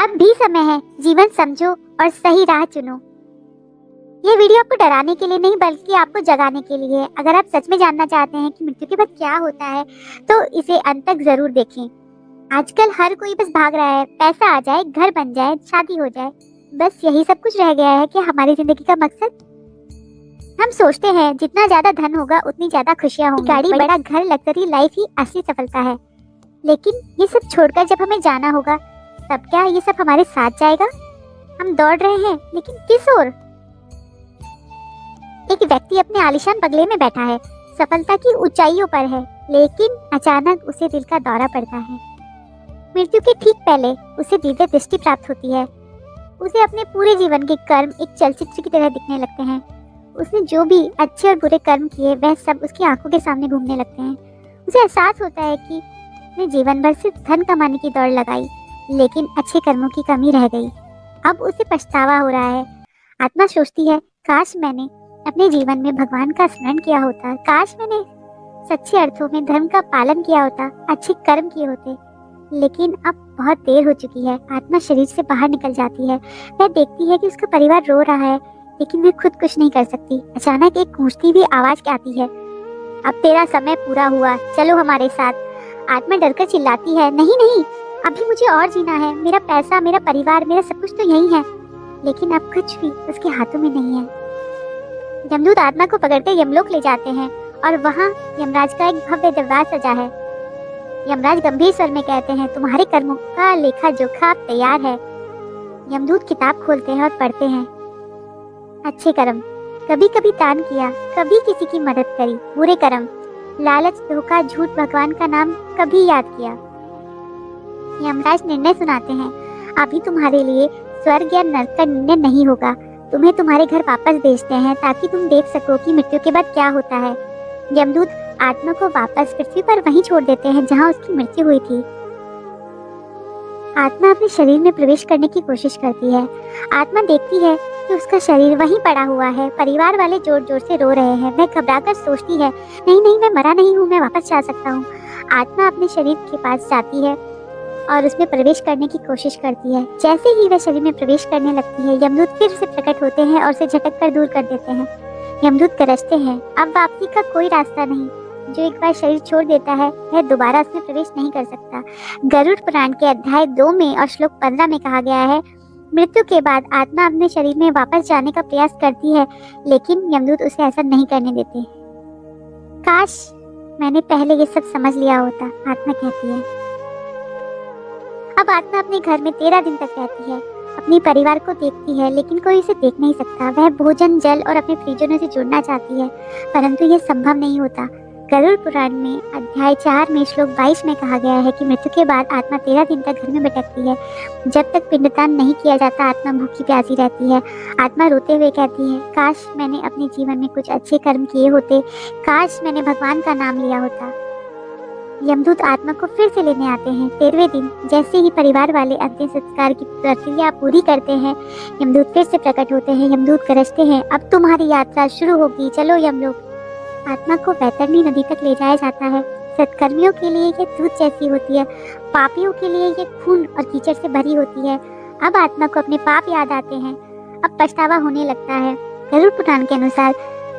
अब भी समय है, जीवन समझो और सही राह चुनो। ये वीडियो आपको डराने के लिए नहीं बल्कि आपको जगाने के लिए है। अगर आप सच में जानना चाहते हैं कि मृत्यु के बाद क्या होता है तो इसे अंत तक जरूर देखें। आजकल हर कोई बस भाग रहा है, पैसा आ जाए, घर बन जाए, शादी हो जाए, बस यही सब कुछ रह गया है कि हमारी जिंदगी का मकसद। हम सोचते हैं जितना ज्यादा धन होगा उतनी ज्यादा खुशियां होंगी, गाड़ी, बड़ा घर, लग्जरी लाइफ ही असली सफलता है। लेकिन ये सब छोड़कर जब हमें जाना होगा तब क्या ये सब हमारे साथ जाएगा? हम दौड़ रहे हैं लेकिन किस ओर? एक व्यक्ति अपने आलीशान बंगले में बैठा है, सफलता की ऊंचाइयों पर है, लेकिन अचानक उसे दिल का दौरा पड़ता है। मृत्यु के ठीक पहले उसे दिव्य दृष्टि प्राप्त होती है। उसे अपने पूरे जीवन के कर्म एक चलचित्र की तरह दिखने लगते हैं। उसने जो भी अच्छे और बुरे कर्म किए वह सब उसकी आंखों के सामने घूमने लगते हैं। उसे एहसास होता है कि उसने जीवन भर सिर्फ धन कमाने की दौड़ लगाई, लेकिन अच्छे कर्मों की कमी रह गई। अब उसे पछतावा हो रहा है। आत्मा सोचती है, काश मैंने अपने जीवन में भगवान का स्मरण किया होता, काश मैंने सच्चे अर्थों में धर्म का पालन किया होता, अच्छे कर्म किए होते। लेकिन अब बहुत देर हो चुकी है। आत्मा शरीर से बाहर निकल जाती है। वह देखती है कि उसका परिवार रो रहा है, लेकिन वह खुद कुछ नहीं कर सकती। अचानक एक गूंजती हुई आवाज आती है, अब तेरा समय पूरा हुआ, चलो हमारे साथ। आत्मा डरकर चिल्लाती है, नहीं नहीं, अभी मुझे और जीना है। मेरा पैसा, मेरा परिवार, मेरा सब कुछ तो यही है। लेकिन अब कुछ भी उसके हाथों में नहीं है। यमदूत आत्मा को पकड़कर यमलोक ले जाते हैं और वहाँ यमराज का एक भव्य दरबार सजा है। यमराज गंभीर स्वर में कहते हैं, तुम्हारे कर्मों का लेखा जोखा अब तैयार है। यमदूत किताब खोलते हैं और पढ़ते हैं, अच्छे कर्म, कभी कभी दान किया, कभी किसी की मदद करी। बुरे कर्म, लालच, धोखा, झूठ, भगवान का नाम कभी याद किया। यमराज निर्णय सुनाते हैं, अभी तुम्हारे लिए स्वर्ग या नरक का निर्णय नहीं होगा। तुम्हें तुम्हारे घर वापस भेजते हैं ताकि तुम देख सको कि मृत्यु के बाद क्या होता है। यमदूत आत्मा को वापस पृथ्वी पर वहीं छोड़ देते हैं जहां उसकी मृत्यु हुई थी। आत्मा अपने शरीर में प्रवेश करने की कोशिश करती है। आत्मा देखती है कि उसका शरीर वहीं पड़ा हुआ है। परिवार वाले जोर जोर से रो रहे हैं। वह घबराकर सोचती है, नहीं नहीं, मैं मरा नहीं हूँ, मैं वापस जा सकता हूँ। आत्मा अपने शरीर के पास जाती है और उसमें प्रवेश करने की कोशिश करती है। जैसे ही वह शरीर में प्रवेश करने लगती है, यमदूत फिर से प्रकट होते हैं और उसे झटक कर दूर कर देते हैं। यमदूत गरजते हैं, अब वापसी का कोई रास्ता नहीं। जो एक बार शरीर छोड़ देता है वह दोबारा उसमें प्रवेश नहीं कर सकता। गरुड़ पुराण के अध्याय 2 में और श्लोक 15 में कहा गया है, मृत्यु के बाद आत्मा अपने शरीर में वापस जाने का प्रयास करती है, लेकिन यमदूत उसे ऐसा नहीं करने देते। काश मैंने पहले ये सब समझ लिया होता, आत्मा कहती है। अब आत्मा अपने घर में 13 दिन तक रहती है। अपने परिवार को देखती है, लेकिन कोई उसे देख नहीं सकता। वह भोजन, जल और अपने प्रियजनों से जुड़ना चाहती है, परंतु यह संभव नहीं होता। गरुड़ पुराण में अध्याय 4 में श्लोक 22 में कहा गया है कि मृत्यु के बाद आत्मा 13 दिन तक घर में भटकती है। जब तक पिंडदान नहीं किया जाता, आत्मा भूखी प्यासी रहती है। आत्मा रोते हुए कहती है, काश मैंने अपने जीवन में कुछ अच्छे कर्म किए होते, काश मैंने भगवान का नाम लिया होता। यमदूत आत्मा को फिर से लेने आते हैं। 13वें दिन जैसे ही परिवार वाले अंतिम संस्कार की प्रक्रिया पूरी करते हैं, यमदूत फिर से प्रकट होते हैं। यमदूत गरजते हैं, अब तुम्हारी यात्रा शुरू होगी, चलो यमलोक। आत्मा को वैतरणी नदी तक ले जाया जाता है। सत्कर्मियों के लिए ये दूध जैसी होती है, पापियों के लिए ये खून और कीचड़ से भरी होती है। अब आत्मा को अपने पाप याद आते हैं। अब पछतावा होने लगता है। गरुड़ पुराण के अनुसार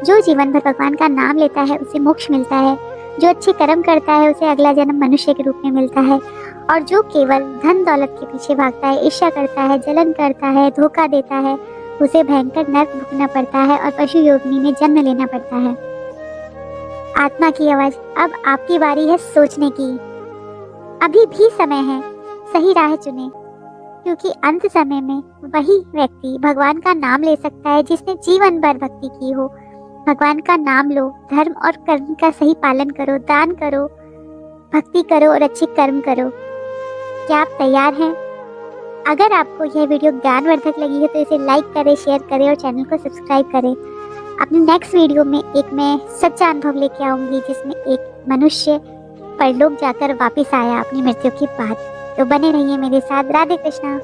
जो जीवन भर भगवान का नाम लेता है उसे मोक्ष मिलता है। जो अच्छे कर्म करता है उसे अगला जन्म मनुष्य के रूप में मिलता है। और जो केवल धन दौलत के पीछे भागता है, ईर्ष्या करता है, जलन करता है, धोखा देता है, उसे भयंकर नरक भुगतना पड़ता है और पशु योगिनी में जन्म लेना पड़ता है। आत्मा की आवाज, अब आपकी बारी है सोचने की। अभी भी समय है, सही राह चुने, क्योंकि अंत समय में वही व्यक्ति भगवान का नाम ले सकता है जिसने जीवन भर भक्ति की हो। भगवान का नाम लो, धर्म और कर्म का सही पालन करो, दान करो, भक्ति करो और अच्छे कर्म करो। क्या आप तैयार हैं? अगर आपको यह वीडियो ज्ञानवर्धक लगी है तो इसे लाइक करें, शेयर करें और चैनल को सब्सक्राइब करें। अपनी नेक्स्ट वीडियो में एक मैं सच्चा अनुभव लेके आऊंगी जिसमें एक मनुष्य परलोक जाकर वापस आया अपनी मृत्यु के बाद। तो बने रहिए मेरे साथ। राधे कृष्णा।